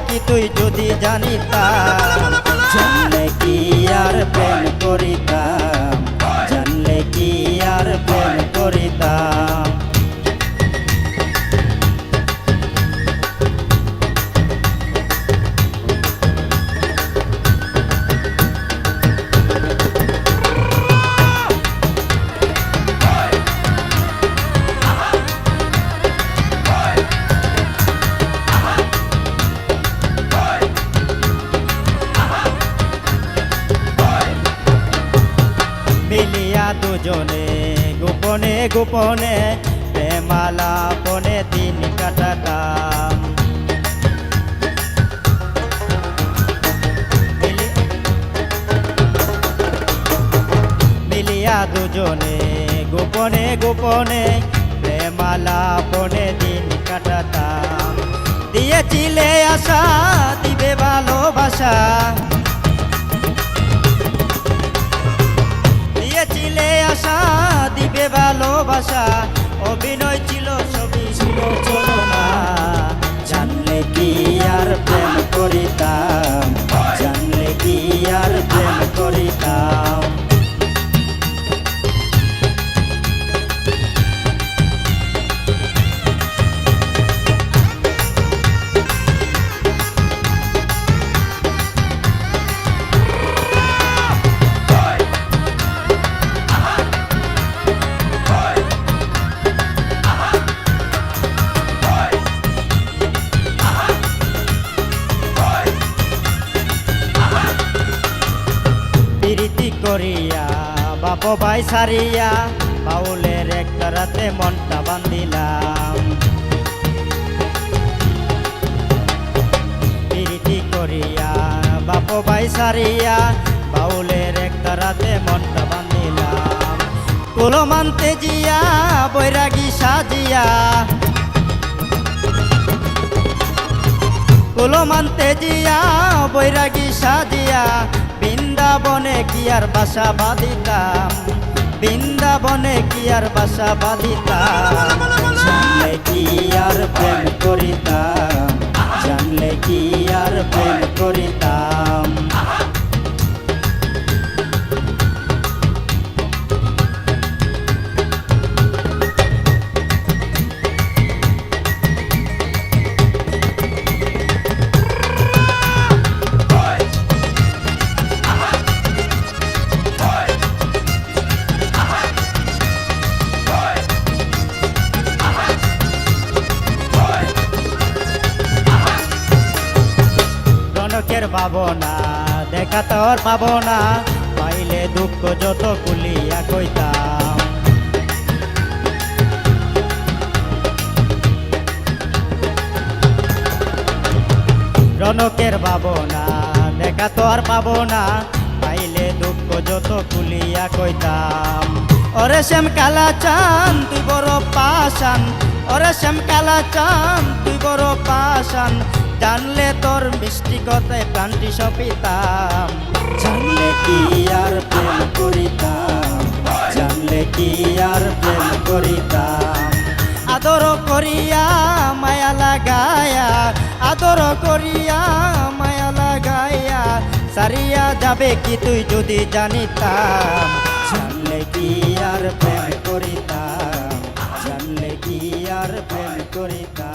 কি তুই যদি জানিতাম, জানলে কি আর প্রেম করিতাম, জানলে কি আর প্রেম করিতাম। মিলিয়া দুজনে গোপনে গোপনে প্রেমালাপনে দিন কাটাতাম। মিলিয়া দুজনে গোপনে গোপনে প্রেমালাপনে দিন কাটাতাম। দিয়েছিলে আশা দিবে ভালোবাসা, দিয়েছিলে আশা দিবে ভালোবাসা, অভিনয় ছিল ছবি ছিল চলনা। জানলে কি আর প্রেম করিতাম, জানলে কি আর প্রেম করিতাম। প্রীতি করিয়া বাপ ভাই সারিয়া বাউলের একটা রাতে মনটা বান্ধিলাম। প্রীতি করিয়া বাপ ভাই সারিয়া বাউলের একটা রাতে মনটা বান্ধিলাম। কুলো মানতে জিয়া বৈরাগী সাজিয়া, কুলো মানতে জিয়া বৈরাগী সাজিয়া, বৃন্দাবনে কি আর বাসা বাঁধিতাম, বৃন্দাবনে কি আর বাসা বাঁধিতাম। জানলে কি আর প্রেম করিতাম, জানলে কি আর প্রেম করিতাম। রনকের ভাবনা দেখা তোর পাবনা, পাইলে দুঃখ যত কুলিয়া কইতাম। রনকের ভাবনা দেখা তোর পাবনা, পাইলে দুঃখ যত কুলিয়া কইতাম। ওরে শ্যাম কালা চান তুই বড় পাশান, ওরে শ্যাম কালা চান তুই বড় পাশান, জানলে তোর মিষ্টি কথায় প্রাণটি সপিতাম। জানলে কি আর প্রেম করিতাম, জানলে কি আর প্রেম করিতাম। আদর করিয়া মায়া লাগায়া, আদর করিয়া মায়া লাগায়া, সারিয়া যাবে কি তুই যদি জানিতাম। জানলে কি আর প্রেম করিতাম, জানলে কি আর প্রেম করিতাম।